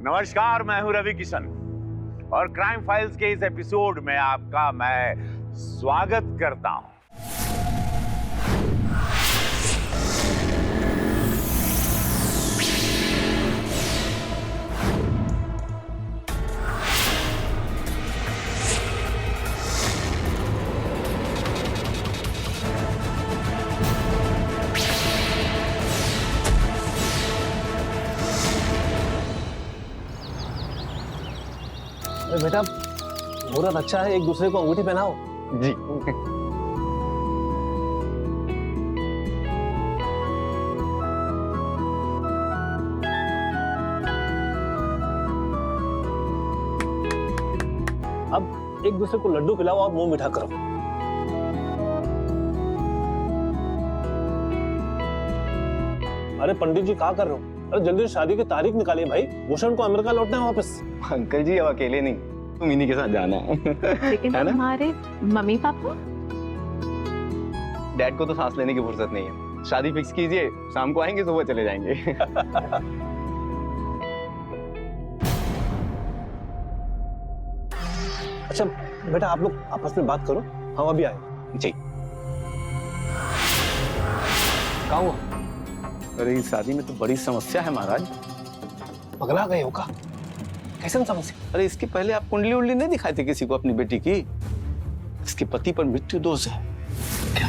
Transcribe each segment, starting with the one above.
नमस्कार, मैं हूं रवि किशन और क्राइम फाइल्स के इस एपिसोड में आपका मैं स्वागत करता हूं। बेटा मुहूर्त अच्छा है, एक दूसरे को अंगूठी पहनाओ। जी। अब एक दूसरे को लड्डू खिलाओ और मुंह मीठा करो। अरे पंडित जी क्या कर रहे हो? अरे जल्दी शादी की तारीख निकालिए भाई, भूषण को अमेरिका लौटना है वापस। अंकल जी अब अकेले नहीं, तुम इन्हीं के साथ जाना है। लेकिन हमारे मम्मी पापा? डैड को तो सांस लेने की फुर्सत नहीं है। शादी फिक्स कीजिए, शाम को आएंगे, सुबह चले जाएंगे। अच्छा बेटा आप लोग आपस में बात करो, हम अभी आए। जी। कहाँ हुआ? अरे इस शादी में तो बड़ी समस्या है महाराज। पगला गए हो का? कैसे समस्या? अरे इसके पहले आप कुंडली उंडली नहीं दिखाए थे किसी को अपनी बेटी की? इसके पति पर मृत्यु दोष है। क्या?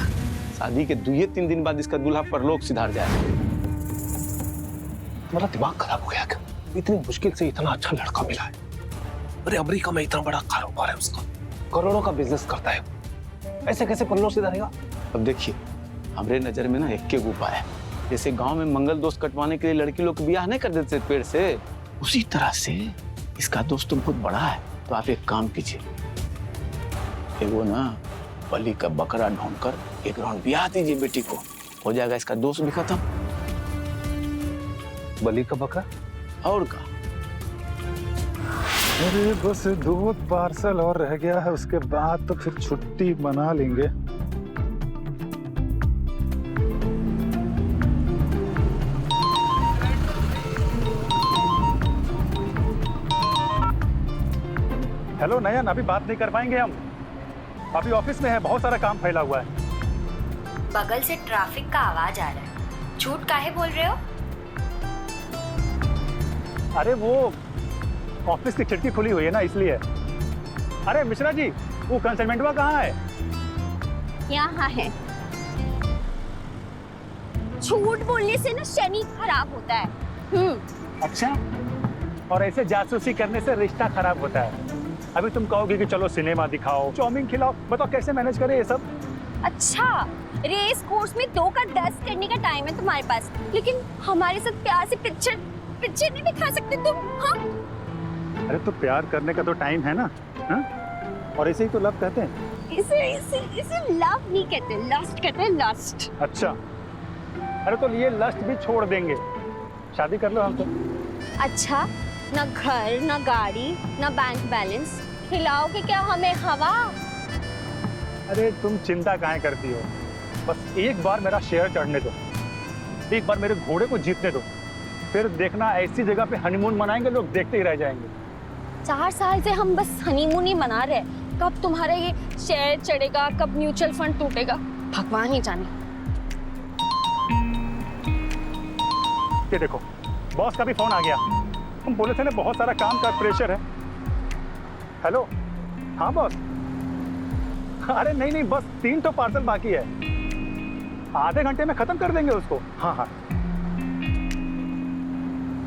शादी के 2-3 दिन बाद इसका दूल्हा परलोक सिधार जाए। तुम्हारा दिमाग खराब हो गया क्या? इतनी मुश्किल से इतना अच्छा लड़का मिला है। अरे अमेरिका में इतना बड़ा कारोबार है उसका, करोड़ों का बिजनेस करता है, ऐसे कैसे परलोक सिधारेगा? अब देखिए हमारे नजर में ना एक के उपाय है। जैसे गांव में मंगल दोष कटवाने के लिए लड़की लोग ब्याह नहीं कर देते पेड़ से, उसी तरह से इसका दोस्त तो बहुत बड़ा है। तो आप एक काम कीजिए, वो ना बलि का बकरा ढूंढकर एक राउंड ब्याह दीजिए बेटी को, हो जाएगा इसका दोस्त भी खत्म। बलि का बकरा? और का? अरे बस 2 पार्सल और रह गया है, उसके बाद तो फिर छुट्टी मना लेंगे। हेलो नयन, अभी बात नहीं कर पाएंगे हम, अभी ऑफिस में है, बहुत सारा काम फैला हुआ है। बगल से ट्रैफिक का आवाज आ रहा है, झूठ काहे बोल रहे हो? अरे वो ऑफिस की खिड़की खुली हुई है ना, इसलिए। अरे मिश्रा जी, वो कंसाइनमेंटवा कहाँ है? यहाँ है। झूठ बोलने से ना शनि खराब होता है। अच्छा, और ऐसे जासूसी करने से रिश्ता खराब होता है। अभी तुम कहोगे कि चलो सिनेमा दिखाओ, चाउमीन खिलाओ, बताओ कैसे मैनेज करें ये सब? अच्छा, रेस कोर्स में 2 का 10 करने का टाइम है तुम्हारे पास, लेकिन हमारे साथ प्यार से पिक्चर नहीं दिखा सकते तुम? हाँ? अरे तो प्यार करने का तो टाइम है ना, हा? और इसे ही तो लव कहते हैं। इसे लव नहीं कहते, लस्ट कहते हैं, लस्ट। अच्छा, अरे तो ये लस्ट भी छोड़ देंगे, शादी कर लो हम तो। अच्छा, ना घर, ना गाड़ी, ना बैंक बैलेंस, खिलाओगे क्या हमें हवा? अरे तुम चिंता काहे करती हो, बस एक बार मेरा शेयर चढ़ने दो, एक बार मेरे घोड़े को जीतने दो, फिर देखना ऐसी जगह पे हनीमून मनाएंगे, लोग देखते ही रह जाएंगे। 4 साल से हम बस हनीमून ही मना रहे, कब तुम्हारा ये शेयर चढ़ेगा, कब म्यूचुअल फंड टूटेगा, भगवान ही जाने। ये देखो बॉस का भी फोन आ गया, हम बोले थे ना बहुत सारा काम का प्रेशर है। हेलो, हाँ बॉस। अरे नहीं बस 3 तो पार्सल बाकी है, आधे घंटे में खत्म कर देंगे उसको। हाँ।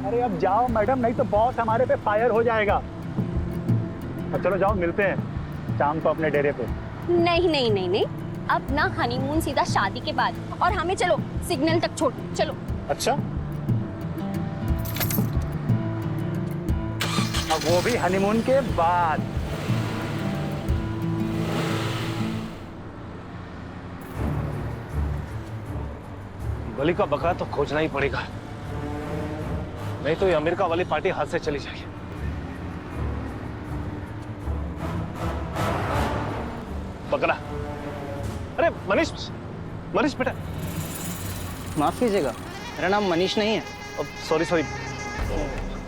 अरे अब जाओ मैडम, नहीं तो बॉस हमारे पे फायर हो जाएगा। अब चलो जाओ, मिलते हैं शाम को अपने डेरे पे। नहीं, अब ना हनीमून, सीधा शादी के बाद, और हमें चलो सिग्नल तक छोड़, चलो। अच्छा, अब वो भी हनीमून के बाद। बलि का बकरा तो खोजना ही पड़ेगा, नहीं तो ये अमेरिका वाली पार्टी हाथ से चली जाएगी। बकरा, अरे मनीष बेटा। माफ कीजिएगा, मेरा नाम मनीष नहीं है। सॉरी,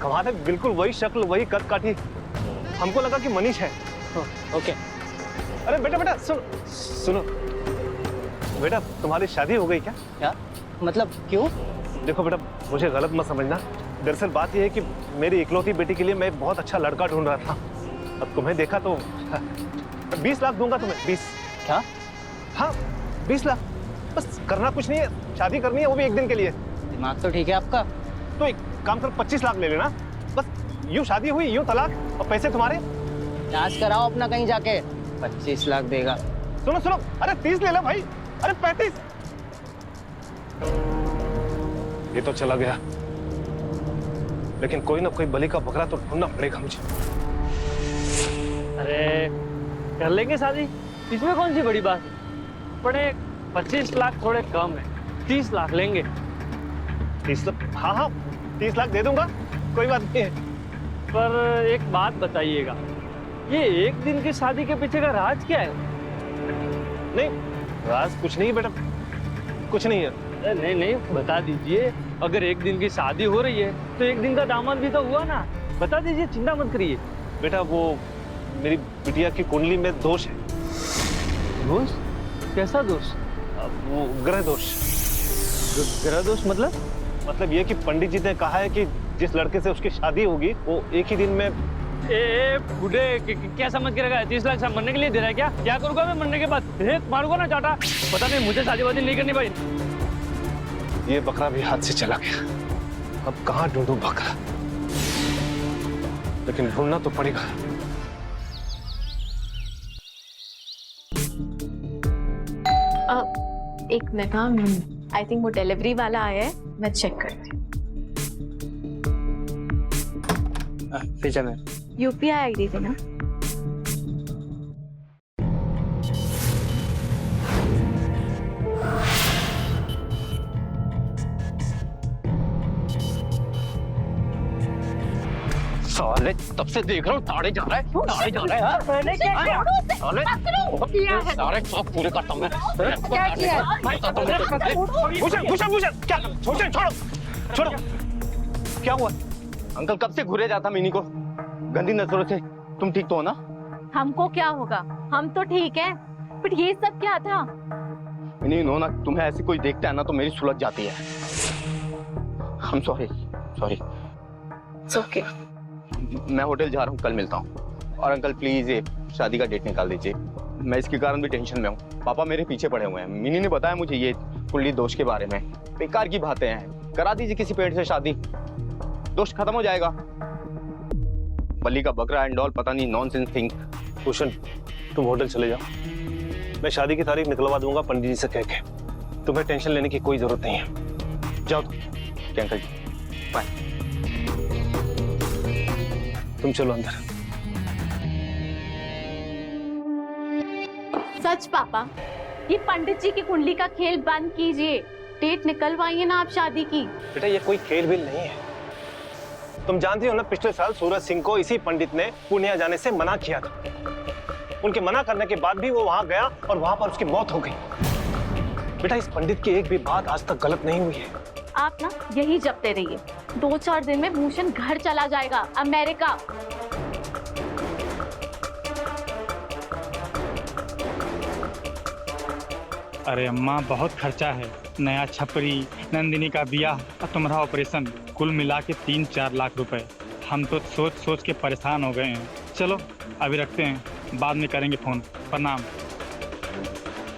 कमाल है, बिल्कुल वही शक्ल, वही कद काठी। हमको लगा कि मनीष है। ओके। अरे बेटा बेटा सुनो बेटा, तुम्हारी शादी हो गई क्या? क्या मतलब, क्यों? देखो बेटा, मुझे गलत मत समझना। दरअसल बात यह है कि मेरी इकलौती बेटी के लिए मैं बहुत अच्छा लड़का ढूंढ रहा था। अब तुम्हें देखा तो 20 लाख दूंगा तुम्हें। 20? क्या? हाँ 20 लाख, बस करना कुछ नहीं है, शादी करनी है, वो भी एक दिन के लिए। दिमाग तो ठीक है आपका। तो एक काम कर, 25 लाख ले लेना, बस यूं शादी हुई यूं तलाक, और पैसे तुम्हारे। जांच कराओ अपना कहीं जाके। 25 लाख देगा। सुनो सुनो, अरे 30 ले लो भाई, अरे 35। ये तो चला गया, लेकिन कोई ना कोई बलि का बकरा तो ढूंढना पड़ेगा मुझे। अरे कर लेंगे शादी, इसमें कौन सी बड़ी बात है? बड़े 25 लाख थोड़े कम है, 30 लाख लेंगे। 30 लाख? हाँ हाँ 30 लाख दे दूंगा, कोई बात नहीं है। पर एक बात बताइएगा, ये एक दिन की शादी के पीछे का राज क्या है? नहीं राज कुछ नहीं है बेटा, कुछ नहीं है। अरे नहीं नहीं, बता दीजिए। अगर एक दिन की शादी हो रही है तो एक दिन का दामन भी तो हुआ ना, बता दीजिए, चिंता मत करिए। बेटा वो मेरी बिटिया की कुंडली में दोष है। दोष? कैसा दोष? वो ग्रह दोष। ग्रह दोष मतलब ये कि पंडित जी ने कहा है कि जिस लड़के से उसकी शादी होगी वो एक ही दिन में। ए बूढ़े, क्या समझ के रखा है? 30 लाख सब मरने के लिए दे रहा है क्या? क्या करूंगा मैं मरने के बाद? मारूंगा ना चाटा। पता नहीं, मुझे शादी वादी नहीं करनी भाई। ये बकरा भी हाथ से चला गया, अब कहाँ ढूंढूं बकरा, लेकिन ढूंढना तो पड़ेगा। एक मिनट, हाँ आई थिंक वो डिलीवरी वाला आया है, मैं चेक करती हूँ। पीछे में यूपीआई आईडी देना। साले तब से देख रहा हूँ, ताड़े जा रहा है, ताड़े जा रहा है यार। मैंने क्या किया? साले सारे सब पूरे करता हूँ मैं। क्या किया? भूषण क्या? छोड़ो छोड़ो, क्या हुआ? अंकल कब से घूरे जाता मिनी को गंदी नजरों से। तुम ठीक तो हो ना? हमको क्या होगा, हम तो ठीक है, बट ये सब क्या था? मिनी नो ना, तुम्हें ऐसी कोई देखता है ना तो मेरी सुलझ जाती है। I'm sorry। It's okay। मैं होटल जा रहा हूँ, कल मिलता हूँ। और अंकल प्लीज ये शादी का डेट निकाल दीजिए, मैं इसके कारण भी टेंशन में हूँ। पापा मेरे पीछे पड़े हुए हैं। मिनी ने बताया मुझे ये कुंडली दोष के बारे में, बेकार की बातें हैं। करा दीजिए किसी पेड़ से शादी, दोष खत्म हो जाएगा। बलि का बकरा एंड ऑल, पता नहीं नॉनसेंस थिंग। भूषण तुम होटल चले जाओ, मैं शादी की तारीख निकलवा दूंगा पंडित जी से कह के। तुम्हें टेंशन लेने की कोई जरूरत नहीं है, जाओ तुम। क्या अंकल जी, बाय। तुम चलो अंदर। सच पापा, ये पंडित जी की कुंडली का खेल बंद कीजिए, डेट निकलवाइए ना आप शादी की। बेटा ये कोई खेल बिल नहीं है, तुम जानती हो ना पिछले साल सूरज सिंह को इसी पंडित ने पूर्णिया जाने से मना किया था। उनके मना करने के बाद भी वो वहां गया और वहां पर उसकी मौत हो गई। बेटा इस पंडित की एक भी बात आज तक गलत नहीं हुई है। आप ना यही जपते रहिए, 2-4 दिन में भूषण घर चला जाएगा अमेरिका। अरे अम्मा बहुत खर्चा है, नया छपरी, नंदिनी का ब्याह और तुम्हारा ऑपरेशन, कुल मिला के 3-4 लाख रुपए। हम तो सोच सोच के परेशान हो गए हैं। चलो अभी रखते हैं, बाद में करेंगे फोन। प्रणाम।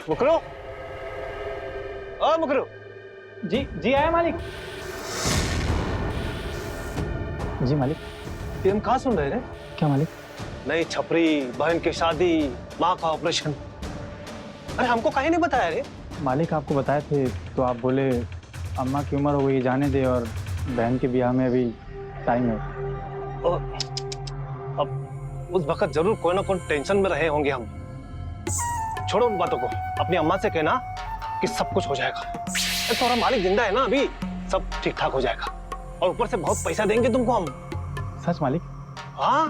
मुकरो, ओ मुकरो। जी आया मालिक। जी मालिक। ये हम कहाँ सुन रहे थे? क्या मालिक? नई छपरी, बहन की शादी, माँ का ऑपरेशन। अरे हमको कहीं नहीं बताया रे। मालिक आपको बताए थे तो आप बोले अम्मा की उम्र हो गई, जाने दे, और बहन के ब्याह में अभी टाइम है। अब उस वक्त जरूर कोई ना कोई टेंशन में रहे होंगे हम। छोड़ो उन बातों को, अपनी अम्मा से कहना कि सब कुछ हो जाएगा। तुम्हारा मालिक जिंदा है ना, अभी सब ठीक ठाक हो जाएगा, और ऊपर से बहुत पैसा देंगे तुमको हम। सच मालिक? हाँ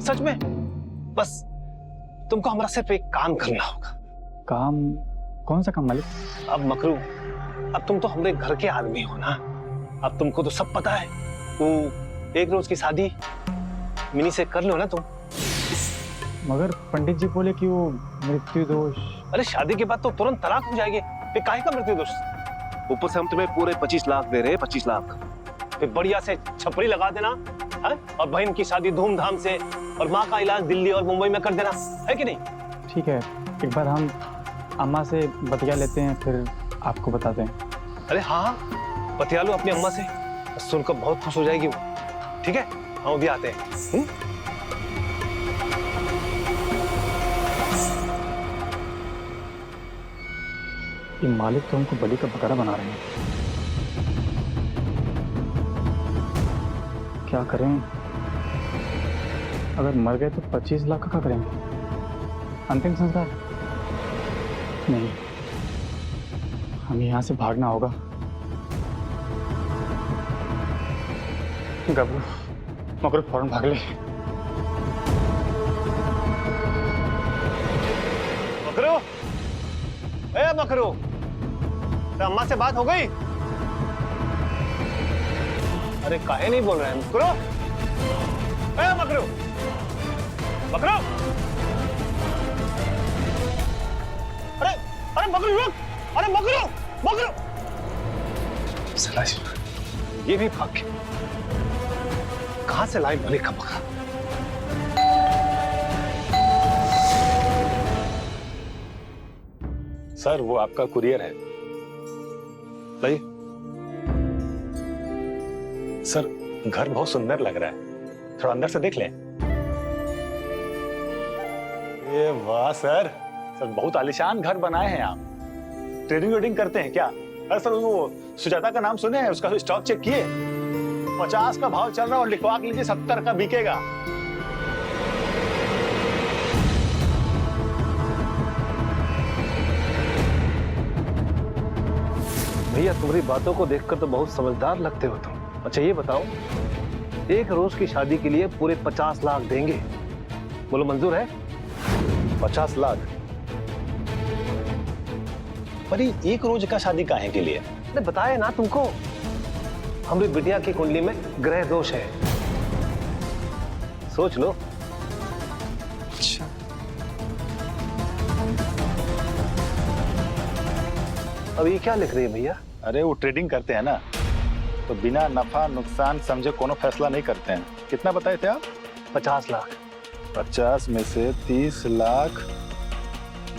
सच में। बस तुमको हमारा सिर्फ एक काम करना होगा। काम? कौन सा काम मालिक? अब मकरू, अब तुम तो हमारे घर के आदमी हो ना, अब तुमको तो सब पता है। वो एक रोज की शादी मिनी से कर लो ना तुम। मगर पंडित जी बोले कि वो मृत्यु दोष। अरे शादी के बाद तो तुरंत तलाक हो जाएगी, फिर काहे का मृत्यु दोष? ऊपर से हम तुम्हें पूरे 25 लाख दे रहे हैं, 25 लाख। फिर बढ़िया से छपरी लगा देना है और बहन की शादी धूमधाम से और माँ का इलाज दिल्ली और मुंबई में कर देना, है कि नहीं? ठीक है, एक बार हम अम्मा से बतिया लेते हैं, फिर आपको बताते हैं। अरे हाँ, बतिया लो अपनी अम्मा से, सुनकर बहुत खुश हो जाएगी वो। ठीक है, हम भी आते हैं। ये मालिक तो हमको बलि का बकरा बना रहे हैं। क्या करें? अगर मर गए तो 25 लाख का क्या करेंगे? अंतिम संस्कार? नहीं, हमें यहाँ से भागना होगा। गबरू, मकरू फौरन भाग ले। मकरू, ए मकरू, तो अम्मा से बात हो गई? अरे काहे नहीं बोल रहे हैं मकरू? ए मकरू, मकरू, अरे अरे मकरू रुक, अरे मकरू, मकरू। ये भी भाग गया। कहां से लाई मलिक का बकरा? सर, वो आपका कुरियर है। लाइए। सर, घर बहुत सुंदर लग रहा है, थोड़ा अंदर से देख लें। ये वाह सर, बहुत आलीशान घर बनाए हैं आप। ट्रेडिंग वेडिंग करते हैं क्या? अरे सर, वो सुजाता का नाम सुने हैं? उसका स्टॉक चेक किए? 50 का भाव चल रहा है और लिखवा के लीजिए 70 का बिकेगा। भैया, तुम्हारी बातों को देखकर तो बहुत समझदार लगते हो तुम। अच्छा ये बताओ, एक रोज की शादी के लिए पूरे 50 लाख देंगे, बोलो मंजूर है? 50 लाख? पर ये एक रोज का शादी काहे के लिए? अरे बताए ना तुमको, हमारी बिटिया की कुंडली में ग्रह दोष है, सोच लो। अच्छा, अब ये क्या लिख रही है भैया? अरे वो ट्रेडिंग करते हैं ना, तो बिना नफा नुकसान समझे कोनो फैसला नहीं करते हैं। कितना बताए थे आप? 50 लाख। 50 में से 30 लाख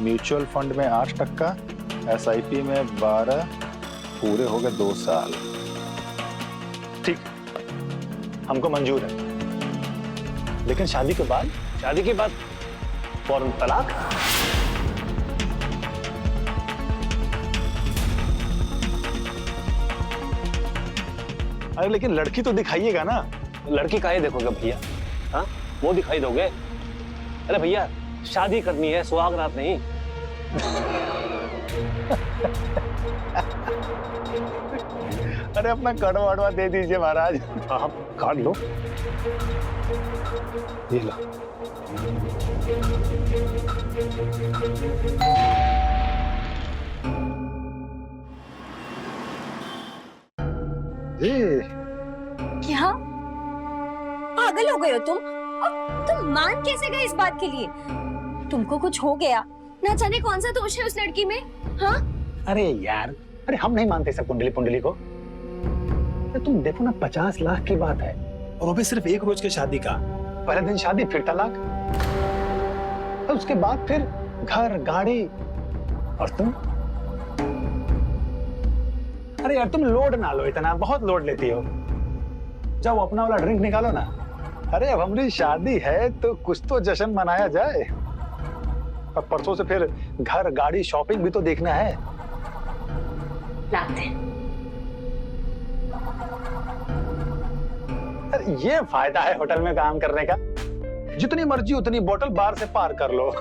म्यूचुअल फंड में 8%, SIP में 12, पूरे हो गए 2 साल। ठीक, हमको मंजूर है। लेकिन शादी के बाद? शादी के बाद फौरन तलाक। अरे लेकिन लड़की तो दिखाइएगा ना। लड़की काहे देखोगे भैया? हाँ, वो दिखाई दोगे? अरे भैया, शादी करनी है, सुहाग रात नहीं। अरे अपना कड़वा वड़वा दे दीजिए महाराज। हाँ, काट लो, ये लो। क्या पागल हो गए हो तुम? और तुम मान कैसे गए इस बात के लिए? तुमको कुछ हो गया, ना जाने कौन सा दोष है उस लड़की में। हाँ, अरे यार, अरे हम नहीं मानते सब कुंडली पुंडली को। तुम देखो ना, 50 लाख की बात है और वो भी सिर्फ एक रोज की शादी का। पहले दिन शादी, फिर तलाक, और उसके बाद फिर घर गाड़ी। और तुम? अरे यार, तुम लोड ना लो इतना, बहुत लोड लेती हो। जाओ अपना वाला ड्रिंक निकालो ना। अरे अब हमारी शादी है तो कुछ तो जश्न मनाया जाए। अब परसों से फिर घर गाड़ी शॉपिंग भी तो देखना है। लाते। अरे ये फायदा है होटल में काम करने का, जितनी मर्जी उतनी बोतल बार से पार कर लो।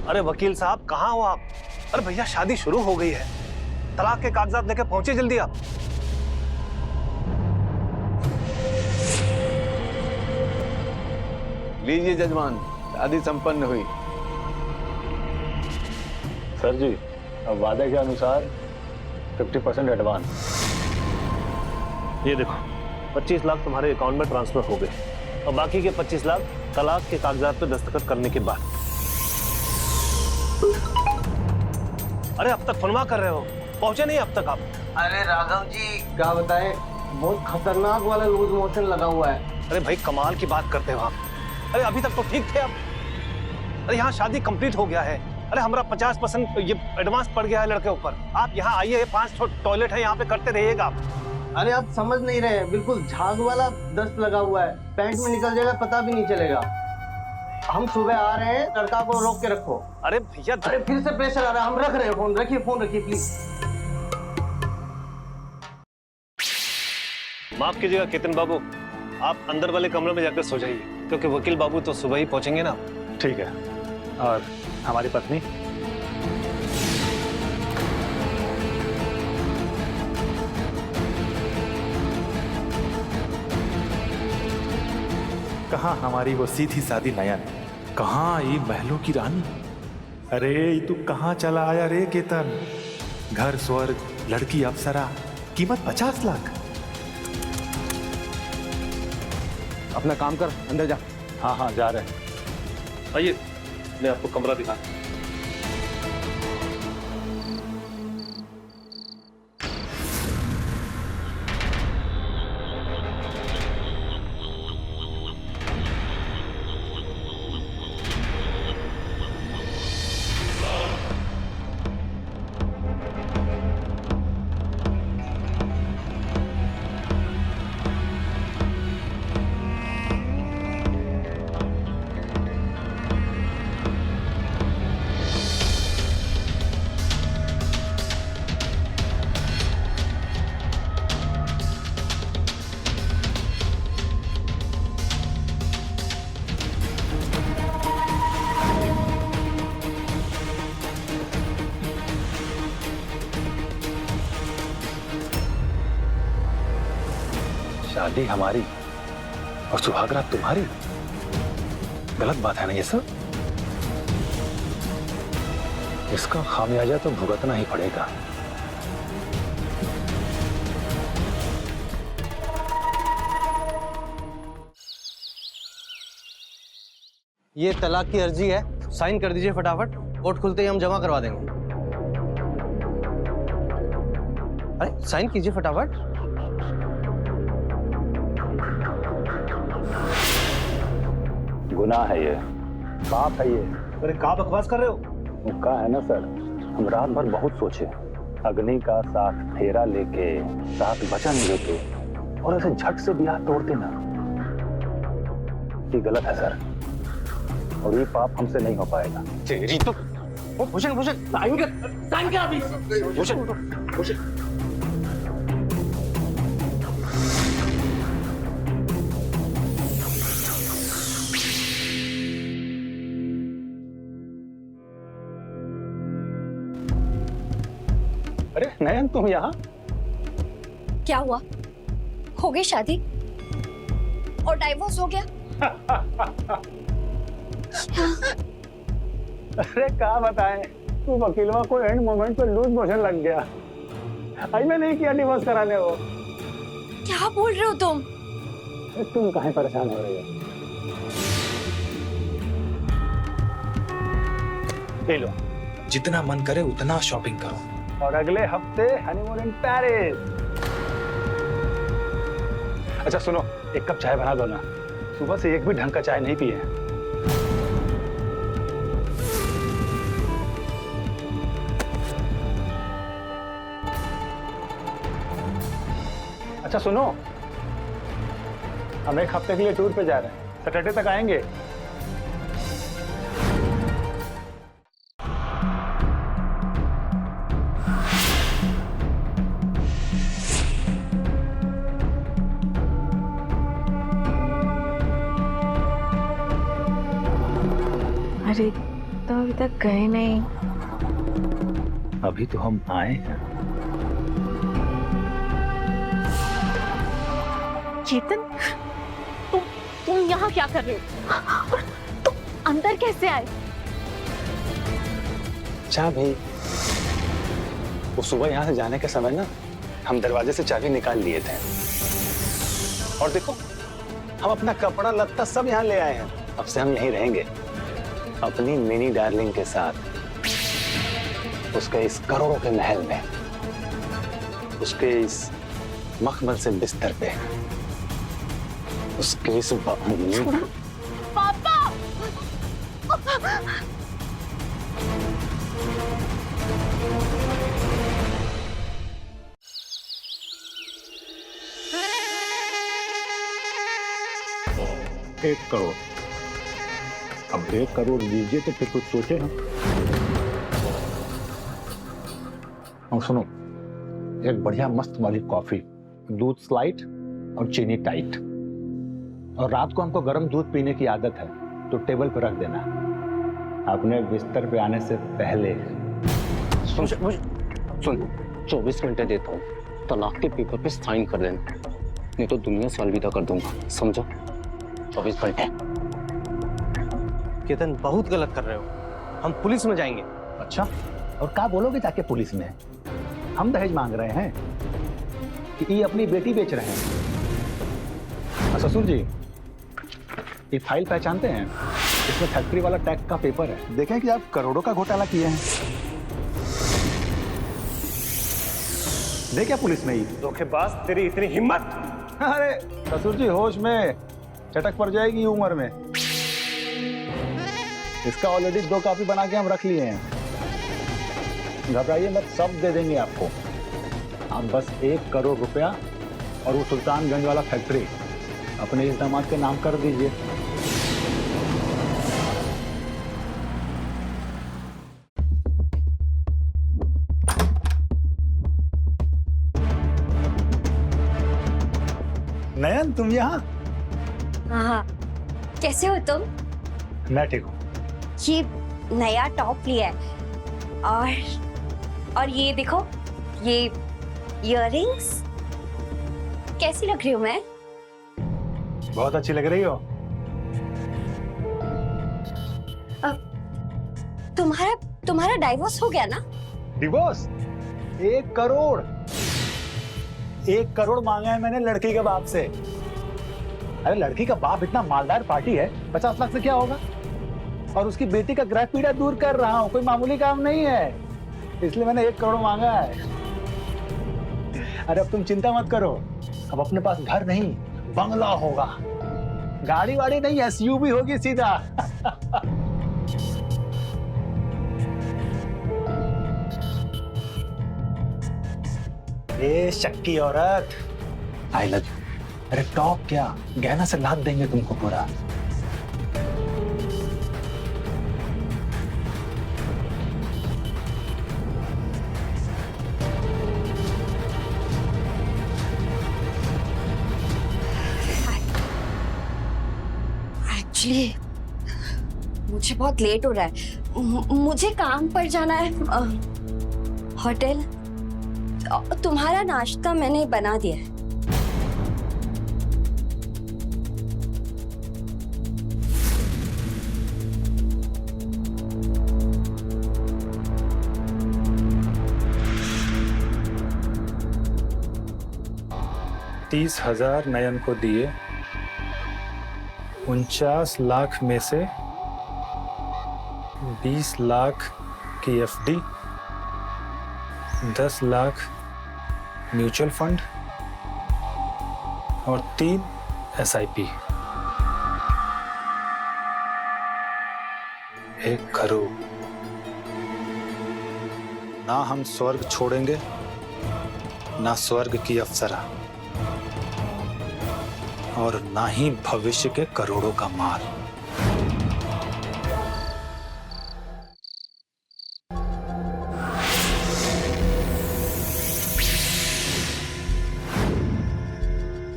अरे वकील साहब कहाँ हो आप? अरे भैया शादी शुरू हो गई है, तलाक के कागजात लेके पहुंचे जल्दी आप। लीजिए जजमान, शादी संपन्न हुई। सर जी, अब वादे के अनुसार 50% एडवांस। ये देखो 25 लाख तुम्हारे अकाउंट में ट्रांसफर हो गए और बाकी के 25 लाख तलाक के कागजात पे दस्तखत करने के बाद। अरे अब तक फुलवा कर रहे हो, पहुंचे नहीं अब तक आप? अरे राघव जी क्या बताएं, बहुत खतरनाक वाला लूज मोशन लगा हुआ है। अरे भाई कमाल की बात करते हो आप। अरे अभी तक तो ठीक थे आप। अरे यहाँ शादी कंप्लीट हो गया है। अरे हमारा 50% ये एडवांस पड़ गया है लड़के ऊपर। आप यहाँ आइए, 5 टॉयलेट है यहाँ पे, करते रहिएगा आप। अरे आप समझ नहीं रहे, बिल्कुल झाग वाला दस्त लगा हुआ है, पैंट में निकल जाएगा पता भी नहीं चलेगा। हम सुबह आ रहे हैं, लड़का को रोक के रखो। अरे भैया, अरे फिर से प्रेशर आ रहा है, हम रख रहे हैं फोन। रखिए फोन, रखिए प्लीज। माफ कीजिएगा केतन बाबू, आप अंदर वाले कमरे में जाकर सो जाइए, क्योंकि वकील बाबू तो सुबह ही पहुंचेंगे ना। ठीक है। और हमारी पत्नी? कहाँ हमारी वो सीधी सादी नयन, कहाँ ये महलों की रानी? अरे ये तू कहाँ चला आया रे केतन? घर स्वर्ग, लड़की अप्सरा, कीमत 50 लाख। अपना काम कर, अंदर जा। हाँ हाँ जा रहे हैं। आइए मैं आपको कमरा दिखा। शादी हमारी और सुहागरात तुम्हारी? गलत बात है ना ये सब? इसका खामियाजा तो भुगतना ही पड़ेगा। ये तलाक की अर्जी है, साइन कर दीजिए फटाफट, कोर्ट खुलते ही हम जमा करवा देंगे। अरे साइन कीजिए फटाफट। गुनाह है ये, पाप है ये। अरे कहाँ बकवास कर रहे हो? मुक्का है ना सर, हम रात भर बहुत सोचे, अग्नि का साथ फेरा लेके साथ वचन लेके और ऐसे झट से ब्याह तोड़ते ना, ये गलत है सर, और ये पाप हमसे नहीं हो पाएगा। तेरी तो भूषण भूषण साइन कर अभी। भूषण भूषण अरे नयन तुम यहाँ? क्या हुआ? हो गई शादी और डाइवोर्स हो गया? अरे क्या बताएं, तू वकीलवा को एंड मोमेंट पे लूज मोशन लग गया। आई मैं नहीं किया डिवोर्स कराने वो। क्या बोल रहे हो तुम? तुम काहे परेशान हो रही हो? ले लो, जितना मन करे उतना शॉपिंग करो। और अगले हफ्ते हनीमून इन पेरिस। अच्छा सुनो, एक कप चाय बना दो ना, सुबह से एक भी ढंग का चाय नहीं पिए। अच्छा सुनो, हम एक हफ्ते के लिए टूर पे जा रहे हैं, सैटरडे तक आएंगे। अरे तो अभी तक गए नहीं। अभी तो हम आए हैं। चेतन, तुम यहाँ क्या कर रहे हो? तुम अंदर कैसे आए? चाबी, वो सुबह यहाँ से जाने के समय ना हम दरवाजे से चाबी निकाल लिए थे। और देखो, हम अपना कपड़ा लत्ता सब यहाँ ले आए हैं। अब से हम यहीं रहेंगे अपनी मिनी डार्लिंग के साथ, उसके इस करोड़ों के महल में, उसके इस मखमल से बिस्तर पे, उसके इस पापा! एक करोड़। अब 1 करोड़ दीजिए तो फिर कुछ सोचे हम। और सुनो, एक बढ़िया मस्त वाली कॉफी, दूध स्लाइट और चीनी टाइट। और रात को हमको गर्म दूध पीने की आदत है, तो टेबल पर रख देना अपने बिस्तर पे आने से पहले। सुन, 24 घंटे देता हूँ, तलाक के पेपर पे साइन कर देना, नहीं तो दुनिया से अलविदा कर दूंगा, समझो? 24 घंटे। केतन, बहुत गलत कर रहे हो, हम पुलिस में जाएंगे। अच्छा, और क्या बोलोगे जाके पुलिस में? हम दहेज मांग रहे हैं कि ये अपनी बेटी बेच रहे हैं? ससुर जी, ये फाइल पहचानते हैं? इसमें फैक्ट्री वाला टैक्स का पेपर है। देखें कि आप करोड़ों का घोटाला किए हैं। देखिए पुलिस में ही। धोखेबाज, तेरी इतनी हिम्मत! अरे ससुर जी, होश में, चटक पड़ जाएगी उम्र में। इसका ऑलरेडी 2 कॉपी बना के हम रख लिए हैं। घबराइए मत, सब दे देंगे आपको। आप बस 1 करोड़ रुपया और वो सुल्तानगंज वाला फैक्ट्री अपने इस दामाद के नाम कर दीजिए। नयन, तुम यहाँ? हाँ, कैसे हो तुम? मैं ठीक हूँ। ये नया टॉप लिया है, और ये देखो, ये इयररिंग्स कैसी लग रही हूँ मैं? बहुत अच्छी लग रही हो। तुम्हारा डाइवोर्स हो गया ना? डिवोर्स? 1 करोड़! 1 करोड़ मांगा है मैंने लड़की के बाप से। अरे लड़की का बाप इतना मालदार पार्टी है, 50 लाख से क्या होगा? और उसकी बेटी का ग्रह पीड़ा दूर कर रहा हूँ, कोई मामूली काम नहीं है, इसलिए मैंने 1 करोड़ मांगा है। अरे अब तुम चिंता मत करो, अब अपने पास घर नहीं, बंगला होगा, गाड़ी वाड़ी नहीं, SUV होगी सीधा। ए शक्की औरत, आई लव यू। अरे टॉप क्या, गहना से लाद देंगे तुमको पूरा। एक्चुअली मुझे बहुत लेट हो रहा है, मुझे काम पर जाना है होटल। तुम्हारा नाश्ता मैंने बना दिया है। $30,000 नयन को दिए, 49 लाख में से 20 लाख की FD, 10 लाख म्यूचुअल फंड और 3 SIP। 1 करोड़। ना हम स्वर्ग छोड़ेंगे, ना स्वर्ग की अप्सरा, और ना ही भविष्य के करोड़ों का माल।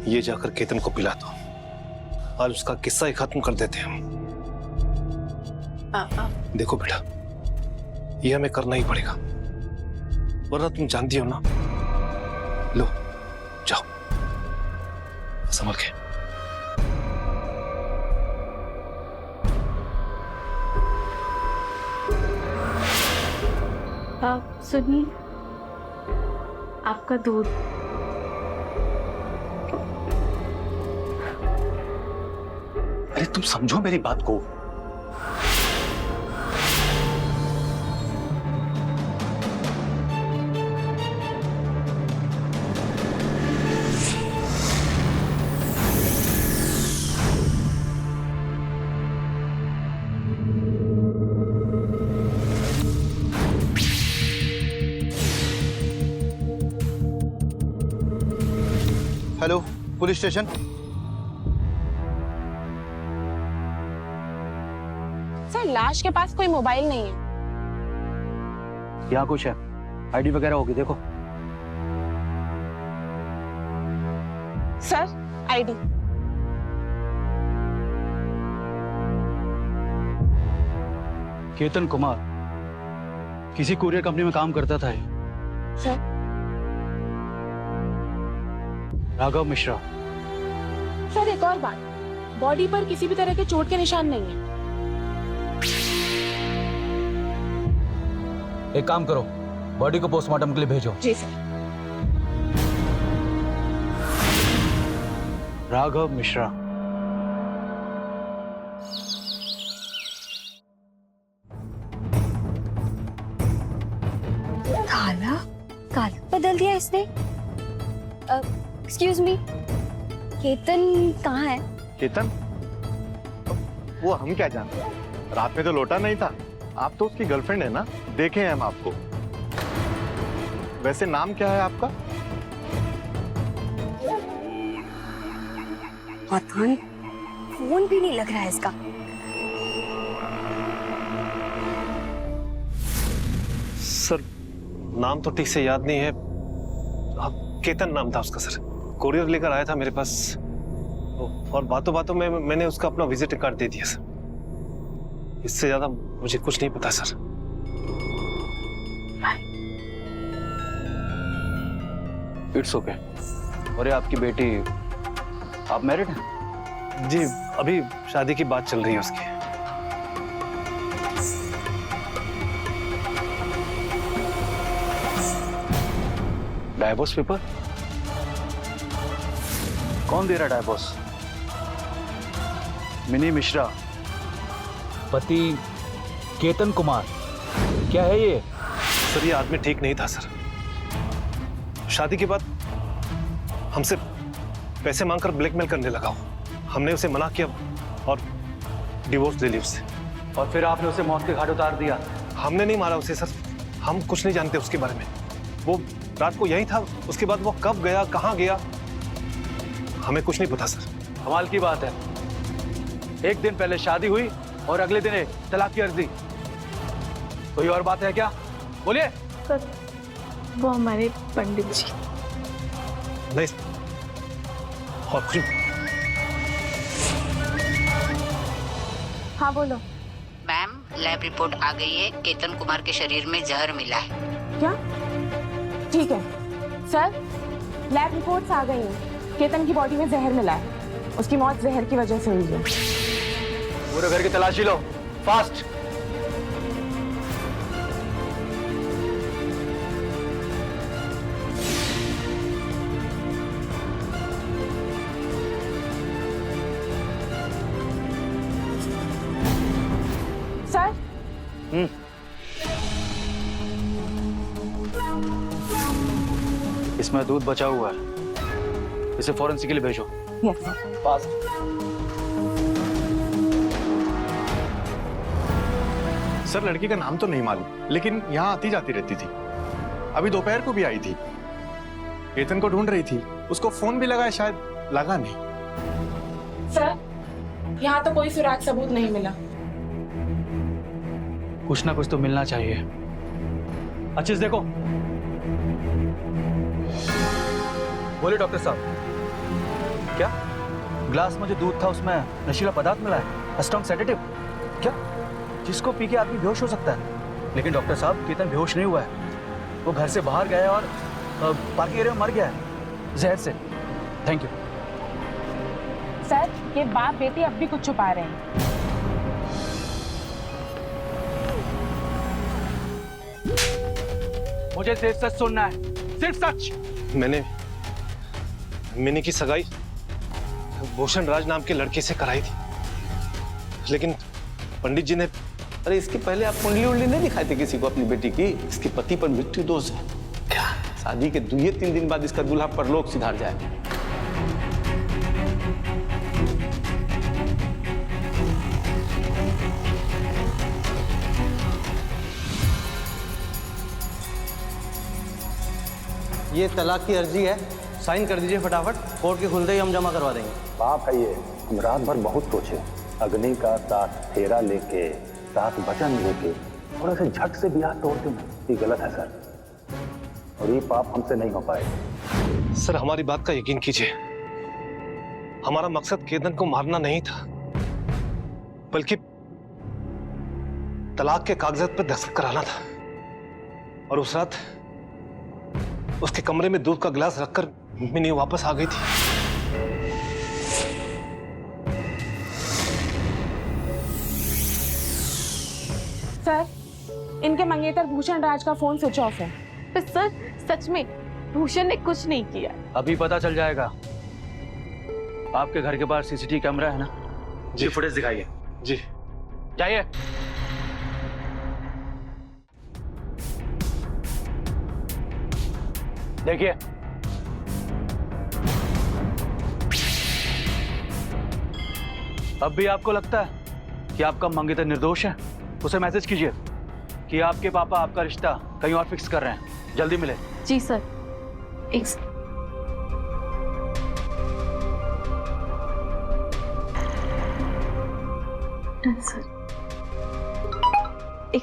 ये जाकर केतन को पिला दो और उसका किस्सा ही खत्म कर देते हैं। पापा देखो बेटा, ये हमें करना ही पड़ेगा, वरना तुम जानती हो ना। लो जाओ, संभल के। आप सुनिए, आपका दूध। अरे तुम समझो मेरी बात को। Hello, police station. सर, लाश के पास कोई मोबाइल नहीं है। यहाँ कुछ है, आईडी वगैरह होगी, देखो। Sir, ID. केतन कुमार किसी कुरियर कंपनी में काम करता था ये। सर, राघव मिश्रा। सर एक और बात, बॉडी पर किसी भी तरह के चोट के निशान नहीं है। एक काम करो, बॉडी को पोस्टमार्टम के लिए भेजो। जी सर। राघव मिश्रा। काला काला बदल दिया इसने। एक्सक्यूज मी, केतन कहाँ है? केतन? वो हम क्या जानते हैं, रात में तो लौटा नहीं था। आप तो उसकी गर्लफ्रेंड है ना, देखे हैं हम आपको। वैसे नाम क्या है आपका? पता नहीं, फोन भी नहीं लग रहा है इसका। सर, नाम तो ठीक से याद नहीं है। केतन नाम था उसका सर। कोरियर लेकर आया था मेरे पास, और बातों बातों में मैंने उसका अपना विजिट कार्ड दे दिया सर। इससे ज्यादा मुझे कुछ नहीं पता सर। It's okay. और ये आपकी बेटी, आप मैरिड हैं? जी, अभी शादी की बात चल रही है उसकी। Divorce paper? कौन दे रहा है डाइवोर्स? मिनी मिश्रा, पति केतन कुमार। क्या है ये? सर, ये आदमी ठीक नहीं था सर। शादी के बाद हमसे पैसे मांगकर ब्लैकमेल करने लगा वो। हमने उसे मना किया और डिवोर्स ले ली उससे। और फिर आपने उसे मौत के घाट उतार दिया? हमने नहीं मारा उसे सर, हम कुछ नहीं जानते उसके बारे में। वो रात को यही था, उसके बाद वो कब गया, कहाँ गया, हमें कुछ नहीं पता सर। कमाल की बात है, एक दिन पहले शादी हुई और अगले दिन तलाक की अर्जी। कोई और बात है क्या? बोलिए। सर, वो हमारे पंडित जी। नहीं और कुछ। हाँ बोलो। मैम, लैब रिपोर्ट आ गई है, केतन कुमार के शरीर में जहर मिला है। क्या? ठीक है सर, लैब रिपोर्ट्स आ गई हैं। केतन की बॉडी में जहर मिला है। उसकी मौत जहर की वजह से हुई है। पूरे घर की तलाशी लो, फास्ट। सर, इसमें दूध बचा हुआ है, इसे फॉरेंसिक के लिए भेजो। Yes sir. फास्ट। सर, लड़की का नाम तो नहीं मालूम, लेकिन यहाँ आती जाती रहती थी। अभी दोपहर को भी आई थी। केतन को ढूंढ रही थी, उसको फोन भी लगाया, शायद लगा नहीं। सर, यहाँ तो कोई सुराग सबूत नहीं मिला। कुछ ना कुछ तो मिलना चाहिए। अच्छे से देखो। बोलिए डॉक्टर साहब। क्या ग्लास में जो दूध था उसमें नशीला पदार्थ मिला है? Strong sedative? क्या जिसको पी के आदमी बेहोश हो सकता है। लेकिन डॉक्टर साहब, केतन बेहोश नहीं हुआ है। वो घर से बाहर गया है और पार्किंग एरिया में मर गया है जहर से। Thank you sir. ये बाप बेटी अब भी कुछ छुपा रहे हैं। मुझे सिर्फ सच सुनना है, सिर्फ सच। मैंने मिनी की सगाई भूषण राज नाम के लड़के से कराई थी, लेकिन पंडित जी ने। अरे इसके पहले आप कुंडली उंडली नहीं दिखाए थे किसी को अपनी बेटी की? इसके पति पर मृत्यु दोष है। क्या शादी के 2-3 दिन बाद इसका दूल्हा परलोक सिधार जाए? ये तलाक की अर्जी है, साइन कर दीजिए फटाफट। कोर्ट के खुलते ही हम जमा करवा देंगे। बाप है ये, हम रात भर बहुत सोचे। अग्नि का साथ फेरा लेके, साथ वचन लेके थोड़ा से झट से ब्याह तोड़ देना ये गलत है सर, और ये पाप हमसे नहीं हो पाए। सर हमारी बात का यकीन कीजिए, हमारा मकसद केतन को मारना नहीं था, बल्कि तलाक के कागजात पर दस्तखत कराना था। और उस रात उसके कमरे में दूध का गिलास रखकर मिनी वापस आ गई थी। सर, इनके मंगेतर भूषण राज का फोन स्विच ऑफ है। पर सर, सच में भूषण ने कुछ नहीं किया। अभी पता चल जाएगा। आपके घर के बाहर सीसीटीवी कैमरा है ना? जी। फुटेज दिखाइए। जी जाइए। देखिए, अब भी आपको लगता है कि आपका मंगेतर निर्दोष है? उसे मैसेज कीजिए कि आपके पापा आपका रिश्ता कहीं और फिक्स कर रहे हैं, जल्दी मिले। जी सर। एक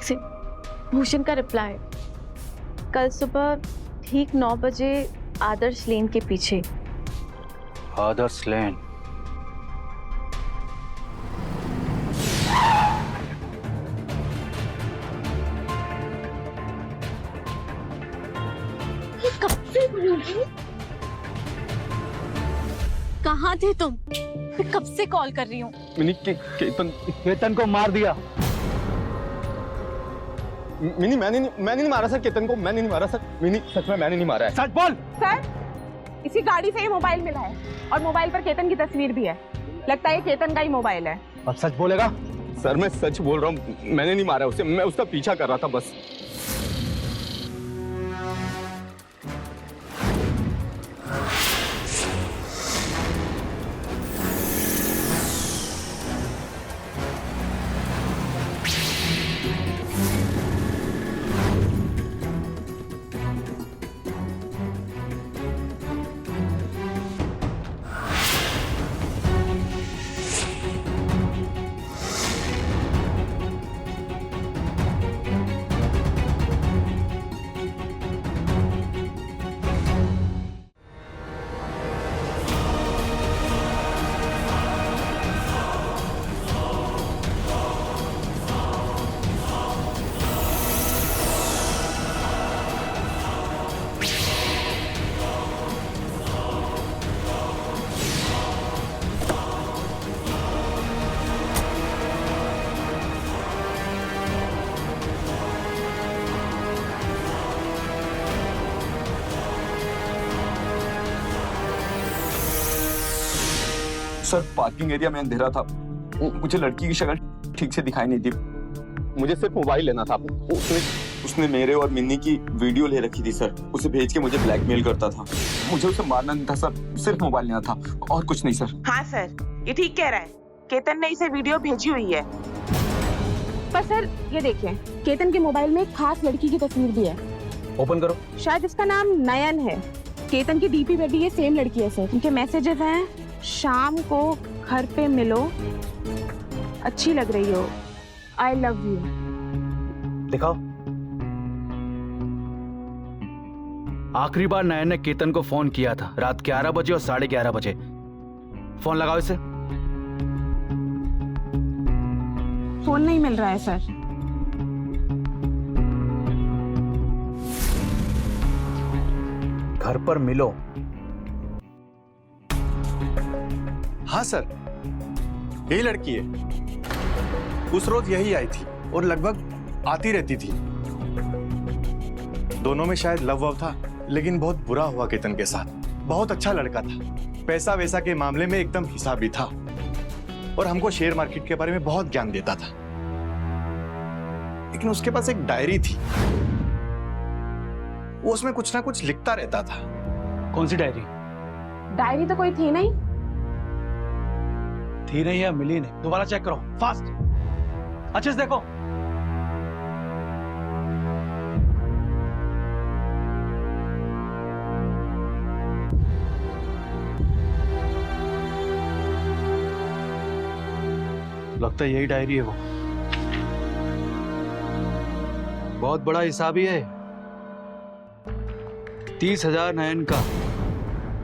से भूषण का रिप्लाई, कल सुबह ठीक 9 बजे आदर्श लेन के पीछे। आदर्श लेन? कब से कहाँ थे तुम? मैं कब से कॉल कर रही हूँ। मिनी केतन को मार दिया। मिनी मैंने नहीं मारा सर, केतन को मैंने नहीं मारा सर। मिनी सच में मैंने नहीं मारा है। सच बोल। सर, इसी गाड़ी से ही मोबाइल मिला है और मोबाइल पर केतन की तस्वीर भी है। लगता है केतन का ही मोबाइल है। अब सच बोलेगा? सर मैं सच बोल रहा हूँ, मैंने नहीं मारा उसे, मैं उसका पीछा कर रहा था बस। सर पार्किंग एरिया में अंधेरा था, मुझे लड़की की शक्ल ठीक से दिखाई नहीं दी। मुझे सिर्फ मोबाइल लेना था। उसने मेरे और मिन्नी की वीडियो ले रखी थी सर, उसे भेज के मुझे ब्लैकमेल करता था। मुझे उसे मारना नहीं था सर, सिर्फ मोबाइल लेना था और कुछ नहीं सर। हाँ सर, ये ठीक कह रहा है। केतन ने इसे वीडियो भेजी हुई है। पर सर ये देखिए, केतन के मोबाइल में एक खास लड़की की तस्वीर भी है। ओपन करो। शायद इसका नाम नयन है। केतन की डीपी पे भी ये सेम लड़की है सर। उनके मैसेजेस हैं, शाम को घर पे मिलो, अच्छी लग रही हो, आई लव यू। दिखाओ। आखिरी बार नयन ने केतन को फोन किया था रात 11 बजे और 11:30 बजे। फोन लगाओ इसे। फोन नहीं मिल रहा है सर। घर पर मिलो। हाँ सर, यही लड़की है। उस रोज यही आई थी और लगभग आती रहती थी। दोनों में शायद लव वव था, लेकिन बहुत बुरा हुआ केतन के साथ। बहुत अच्छा लड़का था, पैसा वैसा के मामले में एकदम हिसाबी था और हमको शेयर मार्केट के बारे में बहुत ज्ञान देता था। लेकिन उसके पास एक डायरी थी, वो उसमें कुछ ना कुछ लिखता रहता था। कौन सी डायरी? डायरी तो कोई थी नहीं। थी नहीं या मिली नहीं? दोबारा चेक करो, फास्ट, अच्छे से देखो। लगता है यही डायरी है वो। बहुत बड़ा हिसाबी है। 30,000 नयन का,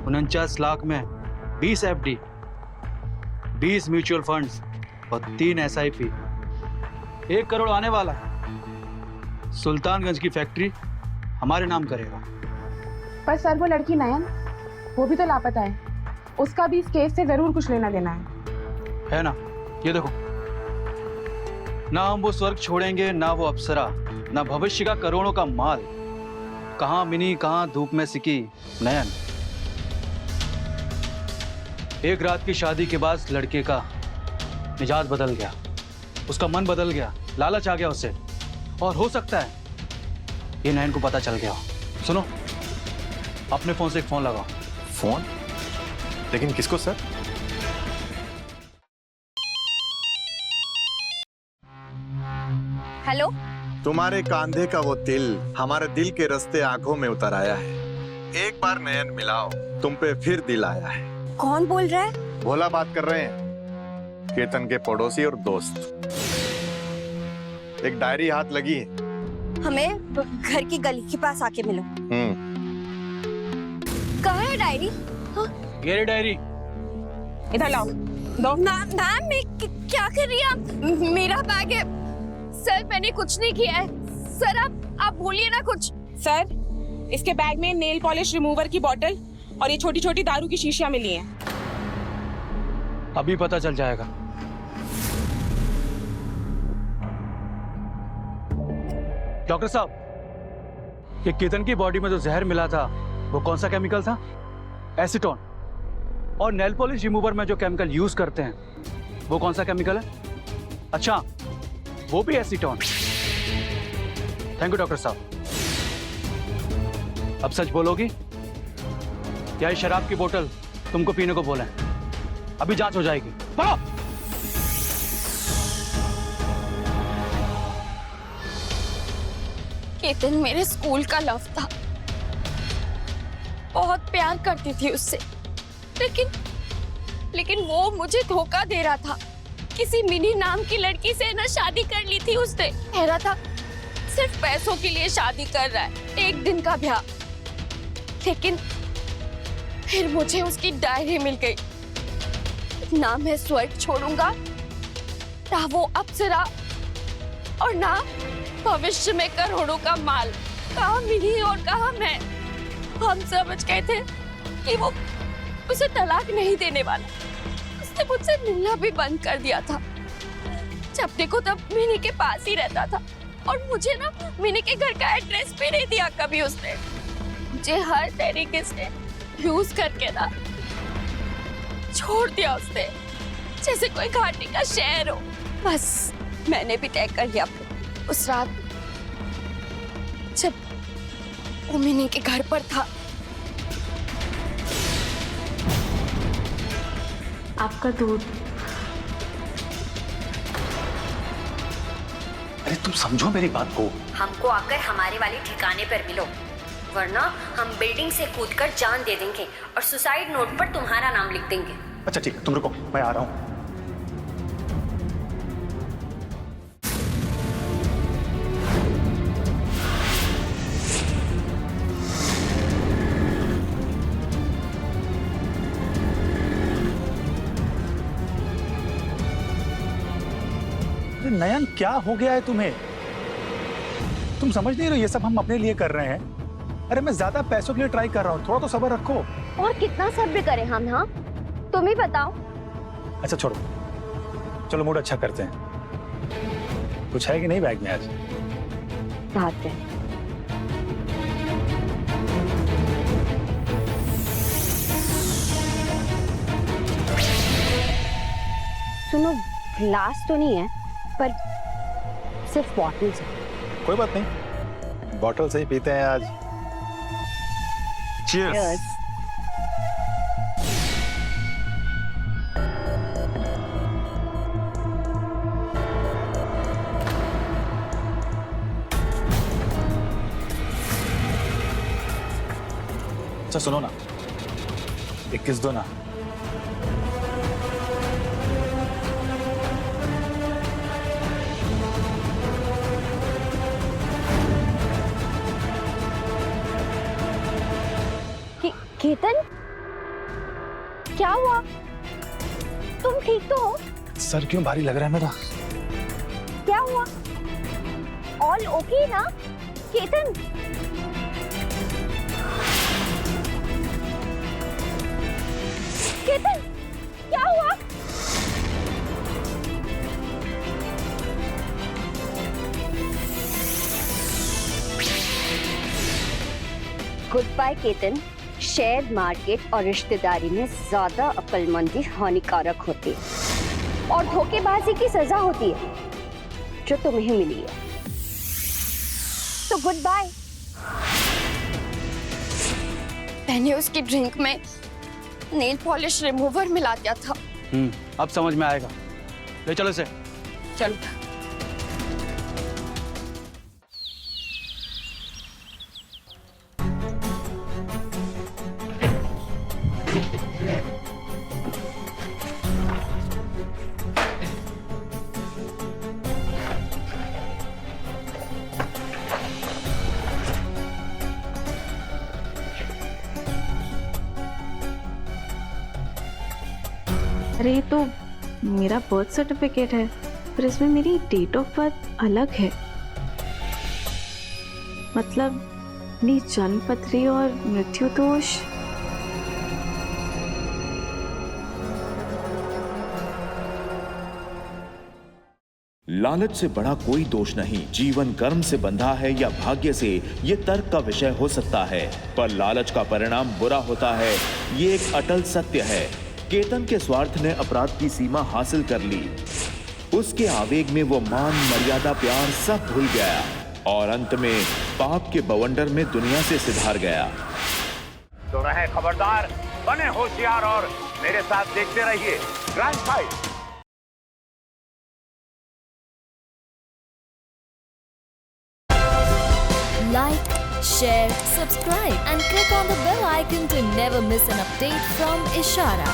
49 लाख में 20 FD, 20 म्यूचुअल फंड्स और 3 SIP। 1 करोड़ आने वाला। सुल्तानगंज की फैक्ट्री हमारे नाम करेगा। पर सर वो लड़की नयन, वो भी तो लापता है। उसका भी इस केस से जरूर कुछ लेना देना है ना? ये देखो, ना हम वो स्वर्ग छोड़ेंगे, ना वो अप्सरा, ना भविष्य का करोड़ों का माल। कहां मिनी, कहां धूप में सिकी नयन। एक रात की शादी के बाद लड़के का मिजाज बदल गया, उसका मन बदल गया, लालच आ गया उसे, और हो सकता है ये नयन को पता चल गया। सुनो, अपने फोन से एक फोन लगाओ। फोन? लेकिन किसको सर? हेलो, तुम्हारे कांधे का वो तिल हमारे दिल के रास्ते आंखों में उतर आया है। एक बार नयन मिलाओ, तुम पे फिर दिल आया है। कौन बोल रहा है? भोला बात कर रहे हैं, केतन के पड़ोसी और दोस्त। एक डायरी हाथ लगी है। हमें घर की गली के पास आके मिलो। कहाँ है डायरी? ये रही डायरी। इधर लाओ। दो। मैम, क्या कर रही हैं आप? मेरा बैग है। सर, मैंने कुछ नहीं किया है। सर, आप बोलिए ना कुछ। सर, इसके बैग में नेल पॉलिश रिमूवर की बोतल और ये छोटी छोटी दारू की शीशियां मिली हैं। अभी पता चल जाएगा। डॉक्टर साहब, ये केतन की बॉडी में जो जहर मिला था वो कौन सा केमिकल था? एसीटोन। और नेल पॉलिश रिमूवर में जो केमिकल यूज करते हैं वो कौन सा केमिकल है? अच्छा, वो भी एसीटोन। थैंक यू डॉक्टर साहब। अब सच बोलोगी या ये शराब की बोतल तुमको पीने को बोले? अभी जांच हो जाएगी। पढ़ो। केतन मेरे स्कूल का लव था। बहुत प्यार करती थी उससे, लेकिन वो मुझे धोखा दे रहा था। किसी मिनी नाम की लड़की से ना शादी कर ली थी उसने। कह रहा था सिर्फ पैसों के लिए शादी कर रहा है, 1 दिन का ब्याह। लेकिन फिर मुझे उसकी डायरी मिल गई। ना मैं स्वर्ग छोड़ूंगा, ना वो अप्सरा, और ना भविष्य में करोड़ों का माल। कहाँ मिनी और कहाँ मैं। हम समझ गए थे कि वो उसे तलाक नहीं देने वाला। उसने मुझसे मिलना भी बंद कर दिया था। जब देखो तब मिनी के पास ही रहता था, और मुझे ना मिनी के घर का एड्रेस भी नहीं दिया कभी उसने। मुझे हर तरीके से यूज करके ना छोड़ दिया उसने, जैसे कोई घाटी का शहर हो। बस मैंने भी तय कर लिया उस रात जब वो मिनी के घर पर था। आपका दूध। अरे तुम समझो मेरी बात को। हमको आकर हमारे वाले ठिकाने पर मिलो, वरना हम बिल्डिंग से कूदकर जान दे देंगे और सुसाइड नोट पर तुम्हारा नाम लिख देंगे। अच्छा ठीक है, तुम रुको, मैं आ रहा हूँ। अरे नयन, क्या हो गया है तुम्हें? तुम समझ नहीं रहे हो ये सब हम अपने लिए कर रहे हैं। अरे मैं ज्यादा पैसों के लिए ट्राई कर रहा हूँ, थोड़ा तो सब्र रखो। और कितना सब्र करें हम? हाँ, तुम ही बताओ। अच्छा छोड़ो, चलो मूड अच्छा करते हैं। कुछ है कि नहीं बैग में आज? बात है। सुनो, ग्लास तो नहीं है, पर सिर्फ बॉटल से। कोई बात नहीं, बॉटल से ही पीते हैं आज। चीयर्स। अच्छा सुनो ना, 21 दो ना। केतन, क्या हुआ? तुम ठीक तो हो? सर क्यों भारी लग रहा है मेरा? क्या हुआ? ऑल ओके ना? केतन, केतन, क्या हुआ? Good bye Ketan. Share market और रिश्तेदारी में ज्यादा अक्लमंदी हानिकारक होती है और धोखेबाजी की सजा होती है जो तुम्हें मिली है। तो गुड बाय। मैंने उसकी ड्रिंक में नेल पॉलिश रिमूवर मिला दिया था। अब समझ में आएगा। ले चलो इसे। चलो। अरे ये तो मेरा बर्थ सर्टिफिकेट है, पर इसमें मेरी डेट ऑफ बर्थ अलग है। मतलब मेरी जन्म पत्री और मृत्यु दोष। लालच से बड़ा कोई दोष नहीं। जीवन कर्म से बंधा है या भाग्य से, ये तर्क का विषय हो सकता है, पर लालच का परिणाम बुरा होता है, ये एक अटल सत्य है। केतन के स्वार्थ ने अपराध की सीमा हासिल कर ली। उसके आवेग में वो मान, मर्यादा, प्यार सब भूल गया और अंत में पाप के बवंडर में दुनिया से सिधार गया। तो रहे खबरदार, बने होशियार और मेरे साथ देखते रहिए crime files. Like, share, subscribe and click on the bell icon to never miss an update from Ishara.